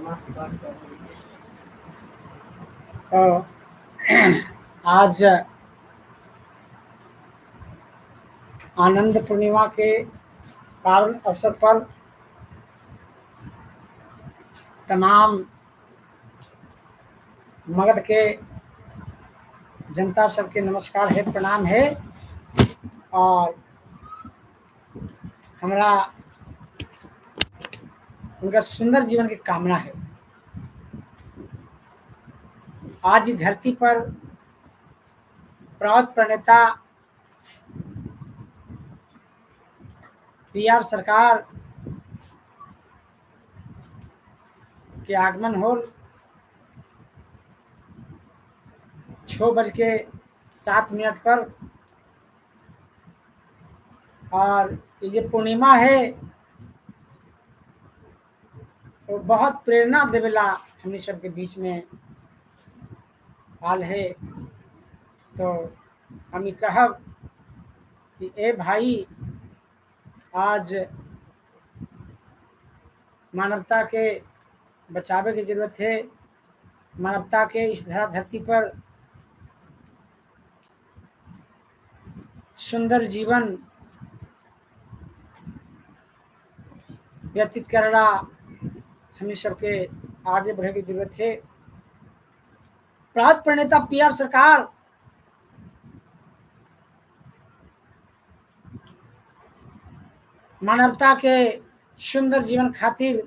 नमस्कार करूँ। तो आज आनंद पूर्णिमा के पावन अवसर पर तमाम मगध के जनता सबके नमस्कार है, प्रणाम है। और हमरा उनका सुंदर जीवन की कामना है। आज ही धरती पर प्रौद प्रणेता पीआर सरकार के आगमन हो 6:07 पर। और ये जो पूर्णिमा है वो बहुत प्रेरणा देवेला हमनी सबके बीच में हाल है। तो हम कहब कि ए भाई, आज मानवता के बचावे की जरूरत है। मानवता के इस धरती पर सुंदर जीवन व्यतीत करना हमें सबके आगे बढ़े की जरूरत है। प्रात प्रणेता पीआर सरकार मानवता के सुंदर जीवन खातिर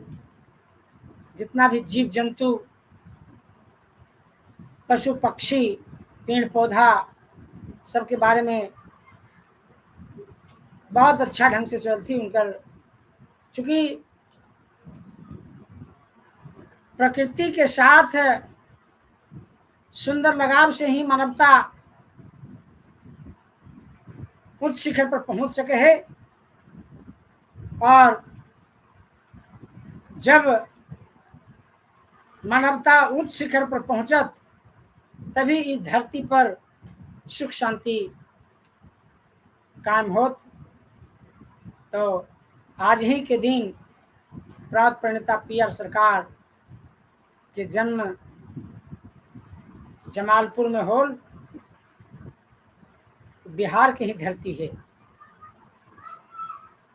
जितना भी जीव जंतु, पशु पक्षी, पेड़ पौधा सबके बारे में बहुत अच्छा ढंग से सोचती उनकर। चूंकि प्रकृति के साथ सुंदर लगाव से ही मानवता उच्च शिखर पर पहुंच सके है। और जब मानवता उच्च शिखर पर पहुंचत तभी इस धरती पर सुख शांति कायम होत। तो आज ही के दिन प्रात प्रणेता पीआर सरकार के जन्म जमालपुर में होल, बिहार की ही धरती है।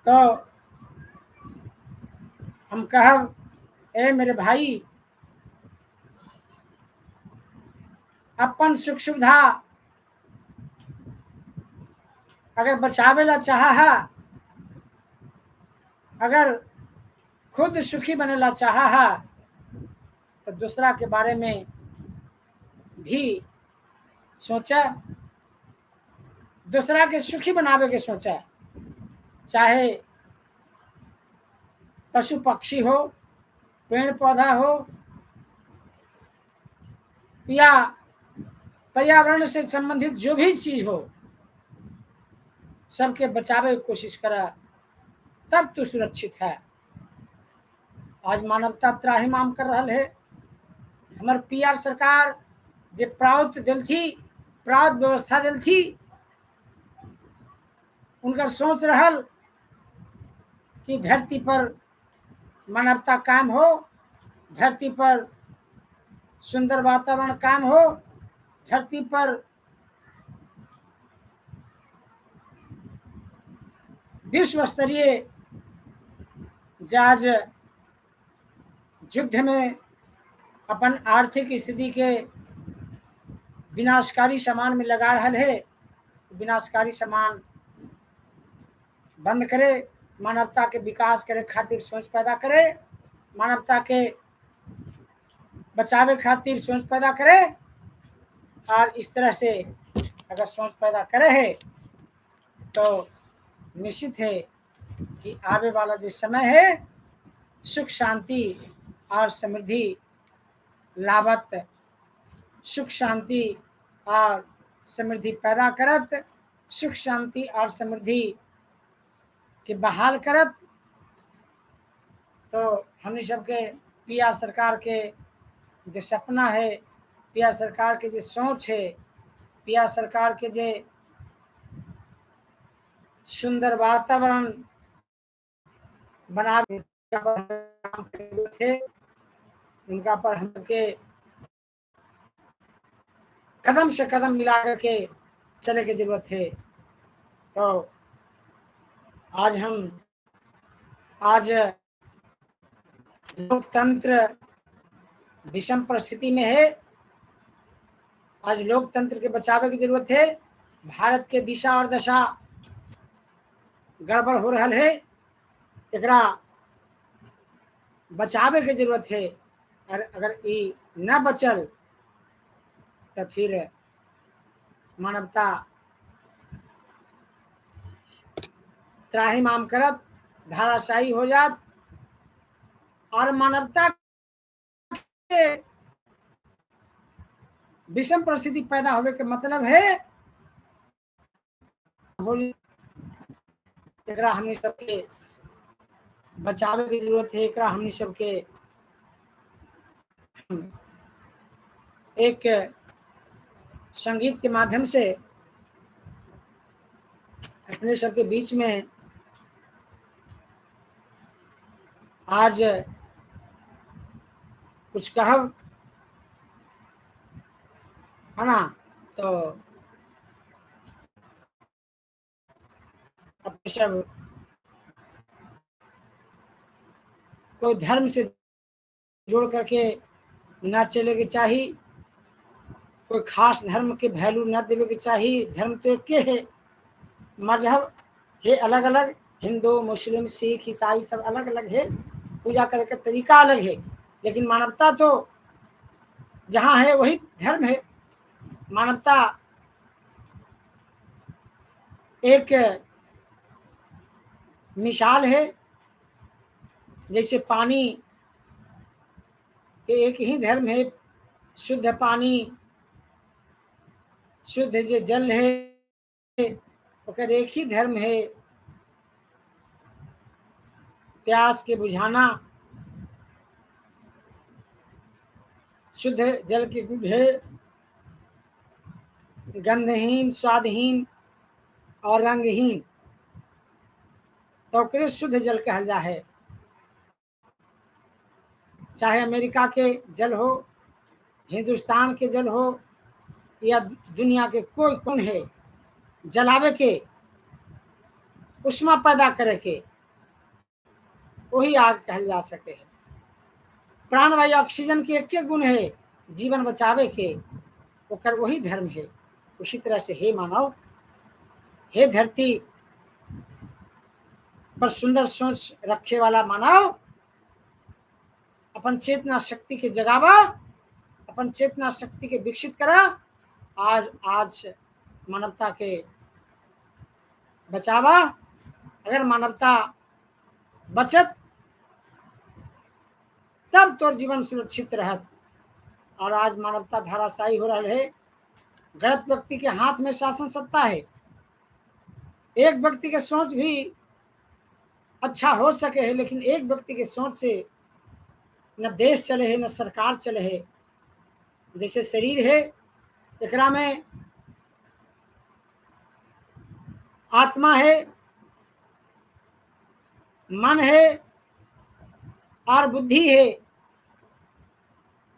तो हम कहब, ए मेरे भाई, अपन सुख सुविधा अगर बचावे ला चाहा है, अगर खुद सुखी बने ला चाहा है, तो दूसरा के बारे में भी सोचा, दूसरा के सुखी बनावे के सोचा। चाहे पशु पक्षी हो, पेड़ पौधा हो, या पर्यावरण से संबंधित जो भी चीज हो, सबके बचावे की कोशिश करा, तब तो सुरक्षित है। आज मानवता त्राहिमाम कर रहा है। हमार पीआर सरकार जे प्राउत दिल थी, प्राउत व्यवस्था दिल थी, उनका सोच रहल कि धरती पर मानवता कायम हो, धरती पर सुंदर वातावरण कायम हो, धरती पर विश्व स्तरीय जहाज युद्ध में अपन आर्थिक स्थिति के विनाशकारी सामान में लगा रहा है, विनाशकारी सामान बंद करे, मानवता के विकास करे खातिर सोच पैदा करे, मानवता के बचावे खातिर सोच पैदा करे। और इस तरह से अगर सोच पैदा करे है तो निश्चित है कि आने वाला जो समय है सुख शांति और समृद्धि लावत, सुख शांति और समृद्धि पैदा करत, सुख शांति और समृद्धि के बहाल करत। तो हमने सबके पीआर सरकार के जो सपना है, पीआर सरकार के जो सोच है, पीआर सरकार के जो सुंदर वातावरण बना थे, उनका पर हम के कदम से कदम मिला करके चले की जरूरत है। तो आज लोकतंत्र विषम परिस्थिति में है। आज लोकतंत्र के बचावे की जरूरत है। भारत के दिशा और दशा गड़बड़ हो रहा है, एकरा बचावे की जरूरत है। और अगर ये न बचल तो फिर मानवता त्राहिमाम करत, धाराशाही हो जात। और मानवता के विषम परिस्थिति पैदा होने के मतलब है एकरा हमनी सबके बचावे की जरूरत है। एकरा हमनी सबके एक संगीत के माध्यम से अपने सबके बीच में आज कुछ कहब है ना। तो अपने सब कोई धर्म से जोड़ करके न चले के चाहिए, कोई खास धर्म के वैल्यू न देवे के चाहिए। धर्म तो एक के है, मजहब है अलग अलग, हिंदू मुस्लिम सिख ईसाई सब अलग अलग है, पूजा करने का तरीका अलग है, लेकिन मानवता तो जहाँ है वही धर्म है। मानवता एक मिसाल है, जैसे पानी के एक ही धर्म है, शुद्ध पानी शुद्ध जो जल है ओकर एक ही धर्म है, प्यास के बुझाना। शुद्ध जल के गुण है गंधहीन स्वादहीन और रंगहीन, तो ओकरे शुद्ध जल कहल जा है। चाहे अमेरिका के जल हो, हिंदुस्तान के जल हो, या दुनिया के कोई कौन है, जलावे के उष्मा पैदा करे के वही आग कहल जा सके है। प्राणवायु ऑक्सीजन के एक गुण है, जीवन बचावे के, ओकर वही धर्म है। उसी तरह से हे मानव, हे धरती पर सुंदर सोच रखे वाला मानव, अपन चेतना शक्ति के जगावा, अपन चेतना शक्ति के विकसित करा। आज मानवता के बचावा। अगर मानवता बचत तब तो जीवन सुरक्षित रहत। और आज मानवता धाराशाही हो रहा है। गलत व्यक्ति के हाथ में शासन सत्ता है। एक व्यक्ति के सोच भी अच्छा हो सके है, लेकिन एक व्यक्ति के सोच से न देश चले है न सरकार चले है। जैसे शरीर है, एकरा में आत्मा है, मन है और बुद्धि है।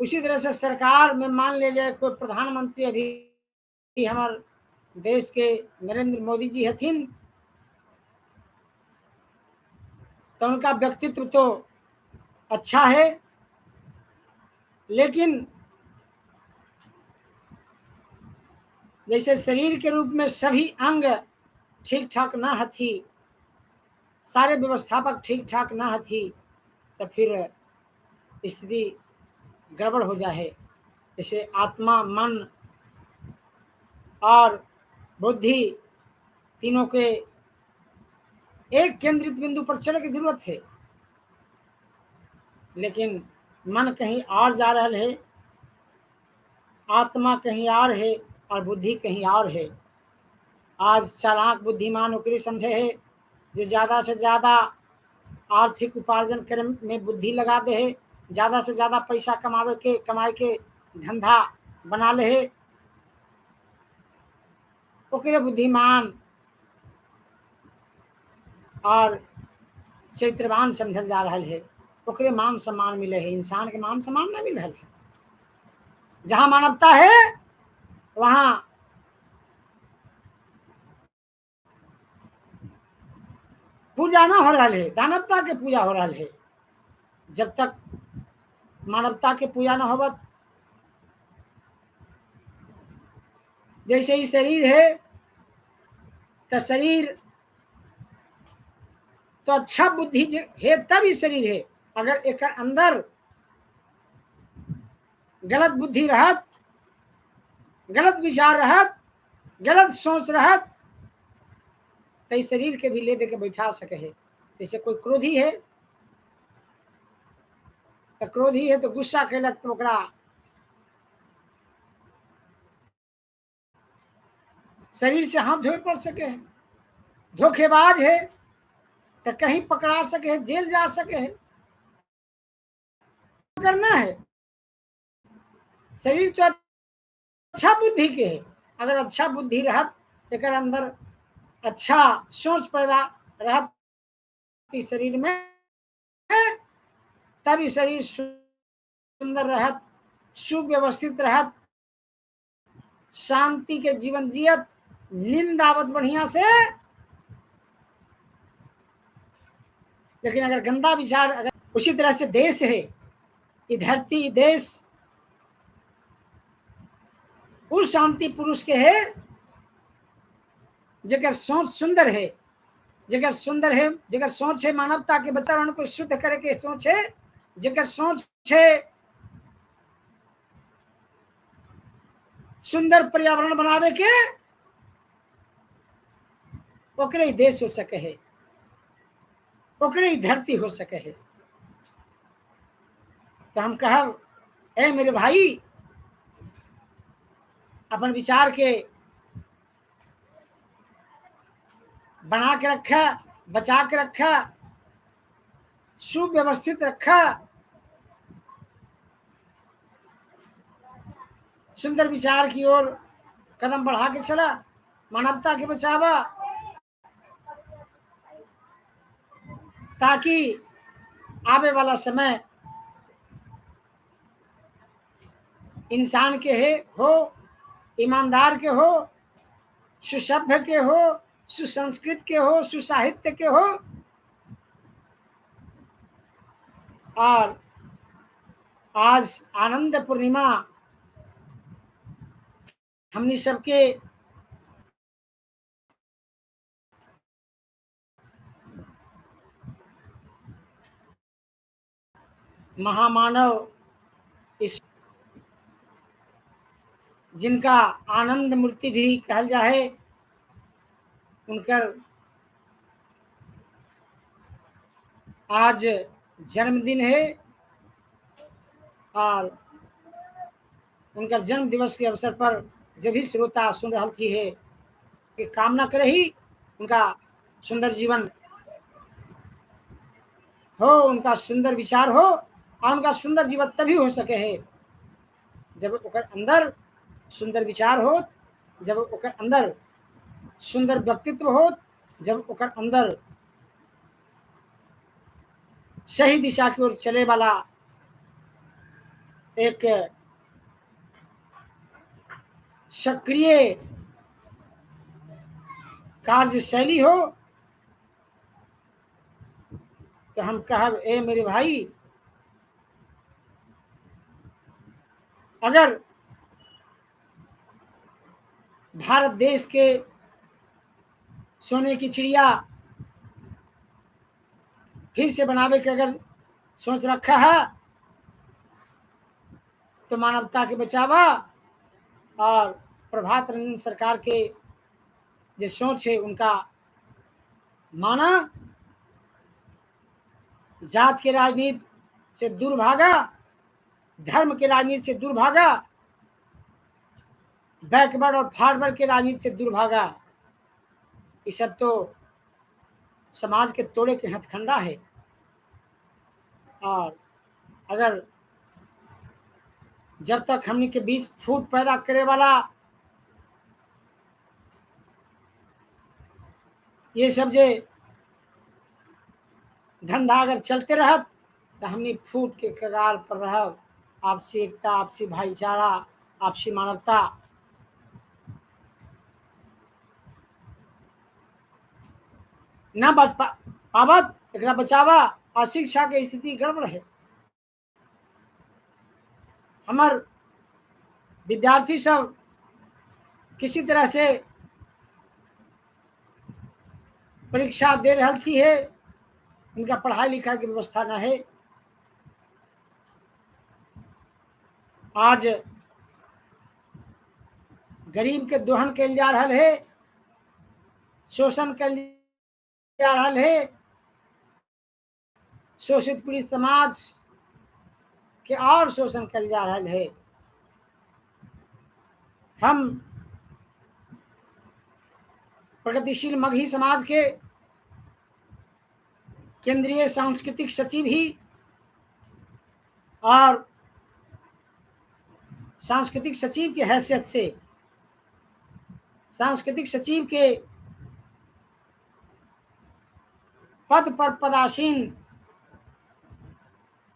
उसी तरह से सरकार में मान ले जाए कोई प्रधानमंत्री अभी हमारे देश के नरेंद्र मोदी जी हथिन, तो उनका व्यक्तित्व तो अच्छा है, लेकिन जैसे शरीर के रूप में सभी अंग ठीक ठाक ना हथी, सारे व्यवस्थापक ठीक ठाक ना हथी, तो फिर स्थिति गड़बड़ हो जाए। जैसे आत्मा मन और बुद्धि तीनों के एक केंद्रित बिंदु पर चले की जरूरत है, लेकिन मन कहीं और जा रहा है, आत्मा कहीं और है और बुद्धि कहीं और है। आज चालाक बुद्धिमान ओकरे समझे है जो ज़्यादा से ज़्यादा आर्थिक उपार्जन करे में बुद्धि लगा दे है, ज़्यादा से ज़्यादा पैसा कमाए के धंधा बना ले है, ओकरे बुद्धिमान और चरित्रवान समझल जा रहा है। ओकरे मान सम्मान मिले है, इंसान के मान सम्मान न मिल रहा है। जहां मानवता है वहां पूजा ना हो रहा है, दानवता के पूजा हो रहा है। जब तक मानवता के पूजा ना होगा, जैसे ही शरीर है तो शरीर तो अच्छा बुद्धि है तब ही शरीर है। अगर एक अंदर गलत बुद्धि रहत, गलत विचार रहत, गलत सोच रहत, तो इस शरीर के भी ले दे के बैठा सके है। जैसे कोई क्रोधी है तो क्रोधी है तो गुस्सा कैलक तो ओकरा शरीर से हाथ धोए पड़ सके है। धोखेबाज है तो कहीं पकड़ा सके है, जेल जा सके है। करना है, शरीर तो अच्छा बुद्धि के है। अगर अच्छा बुद्धि रहत, एक अंदर अच्छा सोच पैदा रहत शरीर में, तभी शरीर सुंदर रहत, सुव्यवस्थित रहत, शांति के जीवन जियत, नींद आवत बढ़िया से। लेकिन अगर गंदा विचार, अगर उसी तरह से देश है, ये धरती देश उस शांति पुरुष के है जगह सोच सुंदर है, जगह सुंदर है, जगह सोच है मानवता के बच्चा को शुद्ध करे के सोच है, जगह सोच है सुंदर पर्यावरण बनावे के, ओकरे ही देश हो सके है, ओकरे ही धरती हो सके है। तो हम कहब, ए मेरे भाई, अपन विचार के बना के रखा, बचा के रखा, सुव्यवस्थित रखा, सुंदर विचार की ओर कदम बढ़ा के चला, मानवता के बचावा, ताकि आने वाला समय इंसान के है हो, ईमानदार के हो, सुसभ्य के हो, सुसंस्कृत के हो, सुसाहित्य के हो। और आज आनंद पूर्णिमा हमनी सबके महामानव इस जिनका आनंद मूर्ति भी कहल जाए, उनकर आज जन्मदिन है। और उनका जन्म दिवस के अवसर पर जब भी श्रोता सुन रहा थी है कि कामना करे ही उनका सुंदर जीवन हो, उनका सुंदर विचार हो, और उनका सुंदर जीवन तभी हो सके है जब ओकर अंदर सुंदर विचार हो, जब ओकर अंदर सुंदर व्यक्तित्व हो, जब ओकर अंदर सही दिशा की ओर चले वाला एक सक्रिय कार्यशैली हो। तो हम कहब, ए मेरे भाई, अगर भारत देश के सोने की चिड़िया फिर से बनावे के अगर सोच रखा है, तो मानवता के बचावा और प्रभात रंजन सरकार के जो सोच है उनका माना, जात के राजनीति से दूर भागा, धर्म के राजनीति से दूर भागा, बैकवर्ड और फॉरवर्ड के राजनीति से दूर भागा। ये सब तो समाज के तोड़े के हथकंडा है। और अगर जब तक हमनी के बीच फूट पैदा करे वाला ये सब जे धंधा अगर चलते रहत, तो हमने फूट के कगार पर रहब। आपसी एकता, आपसी भाईचारा, आपसी मानवता न बच पावत, एकरा बचावा। अशिक्षा के स्थिति गड़बड़ है। हमार विद्यार्थी सब किसी तरह से परीक्षा दे रही थी है, उनका पढ़ाई लिखाई की व्यवस्था न है। आज गरीब के दोहन कल जा रहा है, शोषण कल जा रहा है, शोषित पीड़ित समाज के और शोषण कल जा रहा है। हम प्रगतिशील मगही समाज के केंद्रीय सांस्कृतिक सचिव ही और सांस्कृतिक सचिव की हैसियत से सांस्कृतिक सचिव के पद पर पदासीन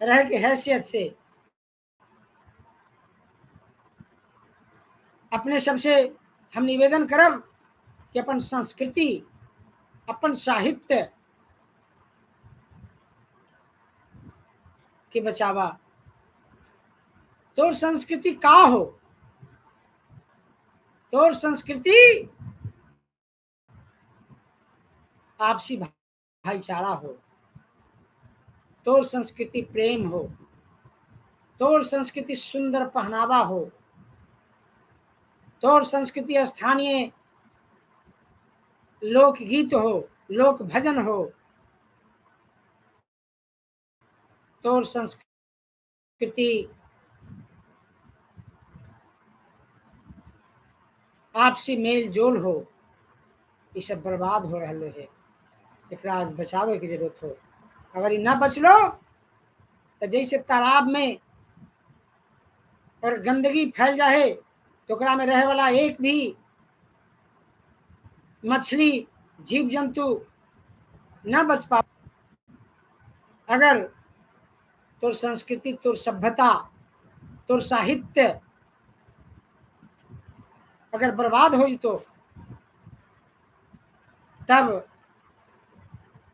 रह के हैसियत से अपने सबसे हम निवेदन करब कि अपन संस्कृति, अपन साहित्य के बचावा। तोर संस्कृति का हो, तोर संस्कृति आपसी भाईचारा हो, तोर संस्कृति प्रेम हो, तोर संस्कृति सुंदर पहनावा हो, तोर संस्कृति स्थानीय लोकगीत हो, लोक भजन हो, तोर संस्कृति आपसी मेल जोल हो। ये सब बर्बाद हो रहा है, एक आज बचावे की जरूरत हो। अगर ये ना बचलो तो जैसे तालाब में और गंदगी फैल जाए तो ओकरा में रहे वाला एक भी मछली जीव जंतु न बच पा। अगर तोर संस्कृति, तोर सभ्यता, तोर साहित्य अगर बर्बाद हो तो तब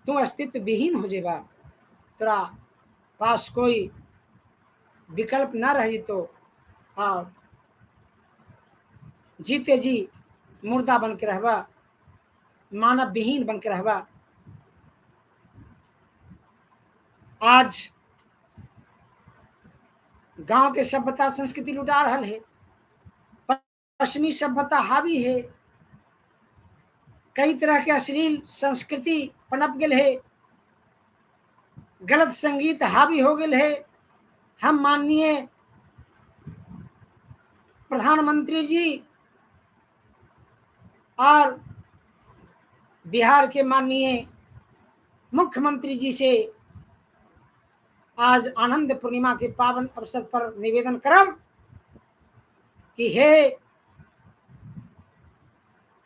तू अस्तित्व विहीन हो जेबा, तोरा पास कोई विकल्प न रही तो और जीते जी मुर्दा बन के रहबा, मानव विहीन बन के रहबा। आज गांव के सभ्यता संस्कृति लुटा रहा है, पश्चिमी सभ्यता हावी है, कई तरह के अश्लील संस्कृति पनप गए है, गलत संगीत हावी हो गए है। हम माननीय प्रधानमंत्री जी और बिहार के माननीय मुख्यमंत्री जी से आज आनंद पूर्णिमा के पावन अवसर पर निवेदन करब कि हे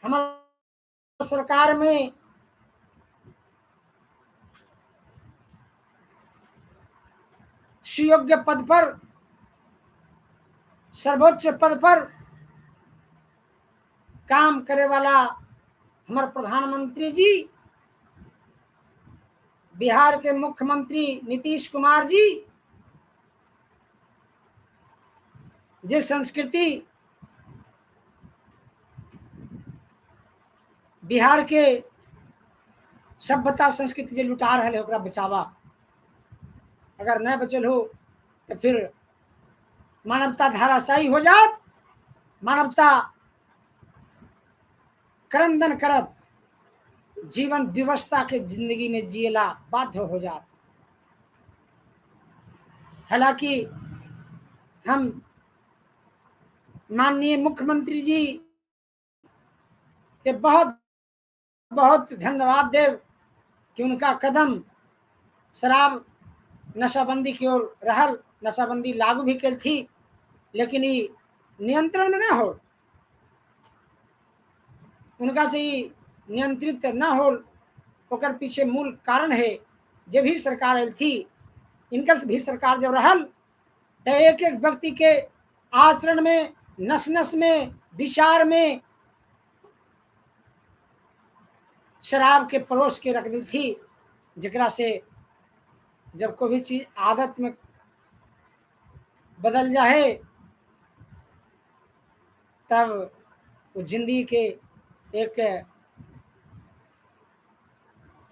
हमारे सरकार में सुयोग्य पद पर, सर्वोच्च पद पर काम करे वाला हमारे प्रधानमंत्री जी, बिहार के मुख्यमंत्री नीतीश कुमार जी, जे संस्कृति बिहार के सभ्यता संस्कृति जे लुटा रहे ओकरा बचावा। अगर न बचल हो तो फिर मानवता धाराशायी हो जात, मानवता क्रंदन करत जीवन व्यवस्था के जिंदगी में जियला बाध्य हो जात। हालांकि हम माननीय मुख्यमंत्री जी के बहुत बहुत धन्यवाद देव कि उनका कदम शराब नशाबंदी की ओर रहल, नशाबंदी लागू भी कल थी, लेकिन ये नियंत्रण में न हो, उनका से ही नियंत्रित न हो। ओकर पीछे मूल कारण है जे भी सरकार आयल थी इनकर भी सरकार जब रहल तो एक एक व्यक्ति के आचरण में, नस नस में, विचार में शराब के परोस के रख दी थी, जकरा से जब कोई भी चीज आदत में बदल जाए तब वो जिंदगी के एक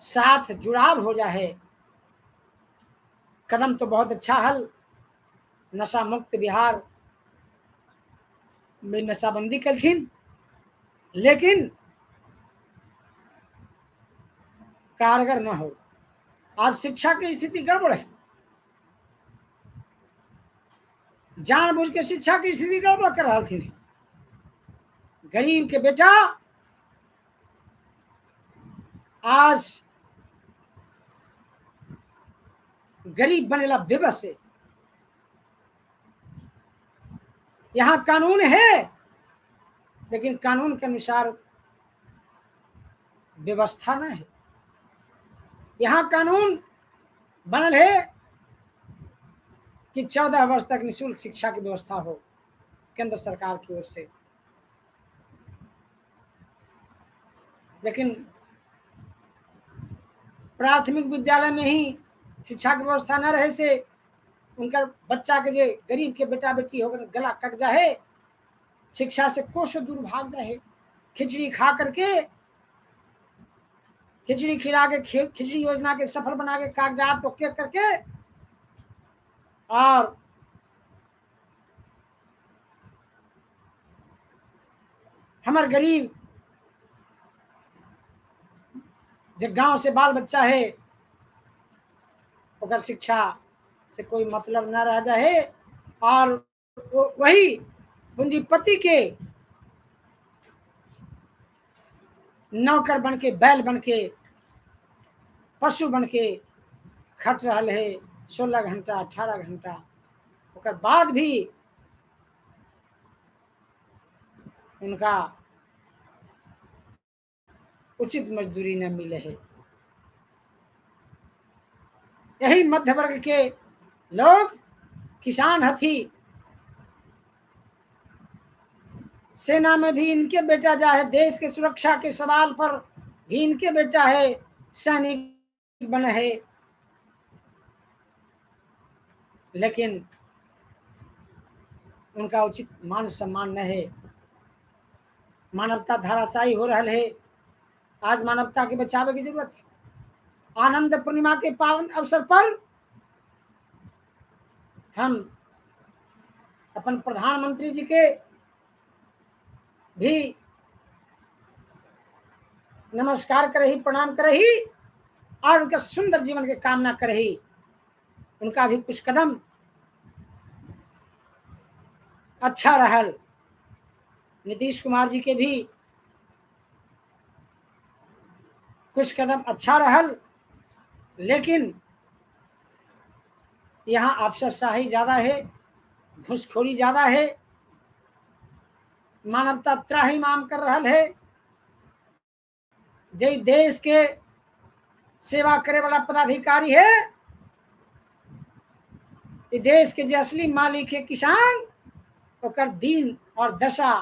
साथ जुड़ाव हो जाए। कदम तो बहुत अच्छा हल, नशा मुक्त बिहार में नशाबंदी कलखिन, लेकिन कारगर न हो। आज शिक्षा की स्थिति गड़बड़ है, जानबूझ के शिक्षा की स्थिति गड़बड़ कर रहा थी। गरीब के बेटा आज गरीब बनेला बेबस है। यहाँ कानून है, लेकिन कानून के अनुसार व्यवस्था न है। यहाँ कानून बनल है कि 14 वर्ष तक निःशुल्क शिक्षा की व्यवस्था हो केंद्र सरकार की ओर से, लेकिन प्राथमिक विद्यालय में ही शिक्षा की व्यवस्था न रहे से उनका बच्चा के जे गरीब के बेटा बेटी होकर गला कट जाए, शिक्षा से कोसों दूर भाग जाए। खिचड़ी खा करके, खिचड़ी खिला के, खिचड़ी योजना के सफल बना के कागजात ओके करके और हमारे गरीब जब गांव से बाल बच्चा है अगर शिक्षा से कोई मतलब न रह जाए और वही पूंजीपति के नौकर बन के, बैल बन के, पशु बन के खट रहा है 16 घंटा 18 घंटा, ओकर बाद भी उनका उचित मजदूरी न मिले है। यही मध्य वर्ग के लोग किसान हथी, सेना में भी इनके बेटा जाए, देश के सुरक्षा के सवाल पर भी इनके बेटा है सैनिक बने है, लेकिन उनका उचित मान सम्मान न है। मानवता धाराशायी हो रहा है। आज मानवता के बचावे की जरूरत है। आनंद पूर्णिमा के पावन अवसर पर हम अपन प्रधानमंत्री जी के भी नमस्कार करही, प्रणाम करही और उनके सुंदर जीवन के कामना करही। उनका भी कुछ कदम अच्छा रहल, नीतीश कुमार जी के भी कुछ कदम अच्छा रहल, लेकिन यहाँ अफसरशाही ज्यादा है, घूसखोरी ज्यादा है, मानवता त्राहिमाम कर रहा है। जे देश के सेवा करे वाला पदाधिकारी है, ये देश के जे असली मालिक है किसान, ओकर दिन और दशा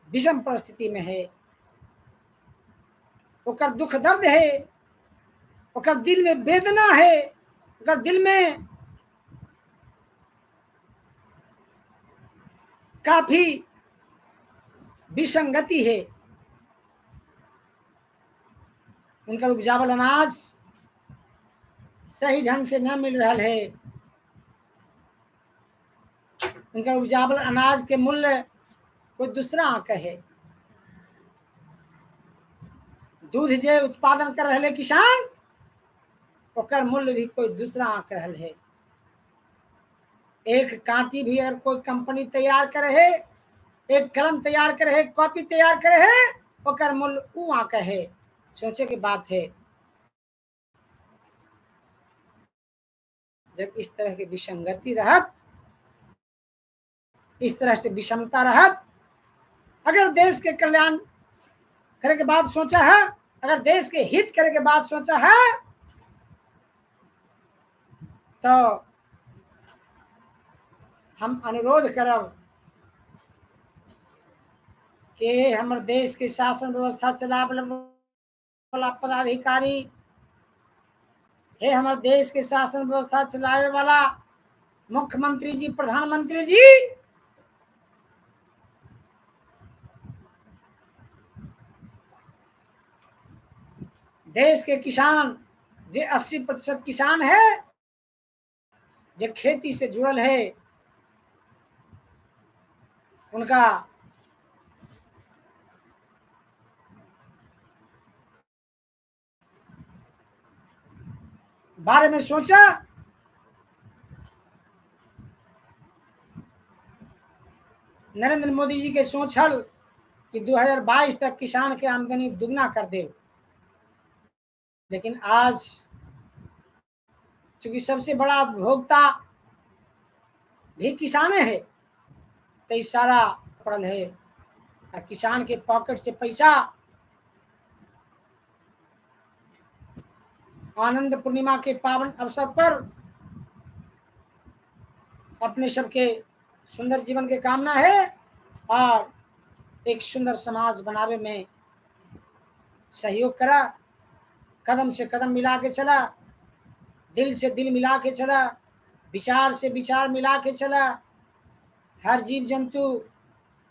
विषम परिस्थिति में है। ओकर दुख दर्द है, ओकर दिल में वेदना है, ओकर दिल में काफी विसंगति है। उनका उपजावल अनाज सही ढंग से न मिल रहा है। उनका उपजावल अनाज के मूल्य कोई दूसरा आंक है। दूध जे उत्पादन कर रहे किसान, ओकर मूल्य भी कोई दूसरा आंक रहल है। एक कांटी भी अगर कोई कंपनी तैयार करे है, एक कलम तैयार करे है, कॉपी तैयार करे है, ओकर मूल्य ऊ आंक है। सोचे की बात है, जब इस तरह की विसंगति रहत, इस तरह से विषमता रहत, अगर देश के कल्याण करे के बाद सोचा है, अगर देश के हित करे के बाद सोचा है, तो हम अनुरोध करब कि हमर देश के शासन व्यवस्था चलावे वाला पदाधिकारी, हे हमर देश के शासन व्यवस्था चलावे वाला मुख्यमंत्री जी, प्रधानमंत्री जी, देश के किसान जे 80% किसान है, जो खेती से जुड़ल है, उनका बारे में सोचा। नरेंद्र मोदी जी के सोच हल कि 2022 तक किसान के आमदनी दुगना कर दे, लेकिन आज चूंकि सबसे बड़ा उपभोक्ता भी किसाने है, तो ये सारा पड़ल है और किसान के पॉकेट से पैसा आनंद पूर्णिमा के पावन अवसर पर अपने सबके सुंदर जीवन के कामना है और एक सुंदर समाज बनावे में सहयोग करा, कदम से कदम मिला के चला, दिल से दिल मिला के चला, विचार से विचार मिला के चला, हर जीव जंतु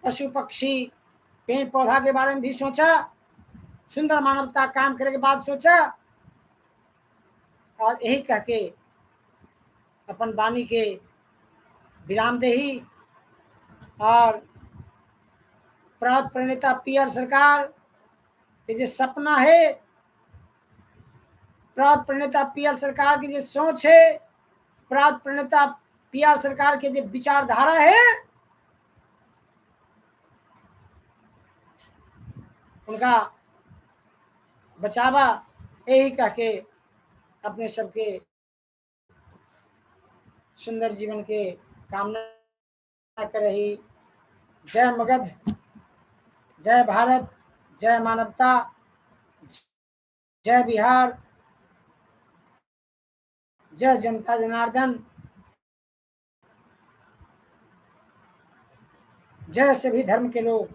पशु पक्षी पेड़ पौधा के बारे में भी सोचा, सुंदर मानवता काम करे के बाद सोचा, और यही कह के अपन वाणी के विराम देही और प्रात प्रणेता पीआर सरकार के जो सपना है, प्रात प्रणेता पीआर सरकार की जो सोच है, प्रात प्रणेता पीआर सरकार के जो विचारधारा है, उनका बचावा यही कह के अपने सबके सुंदर जीवन के कामना कर रही। जय मगध, जय भारत, जय मानवता, जय बिहार, जय जनता जनार्दन, जय सभी धर्म के लोग।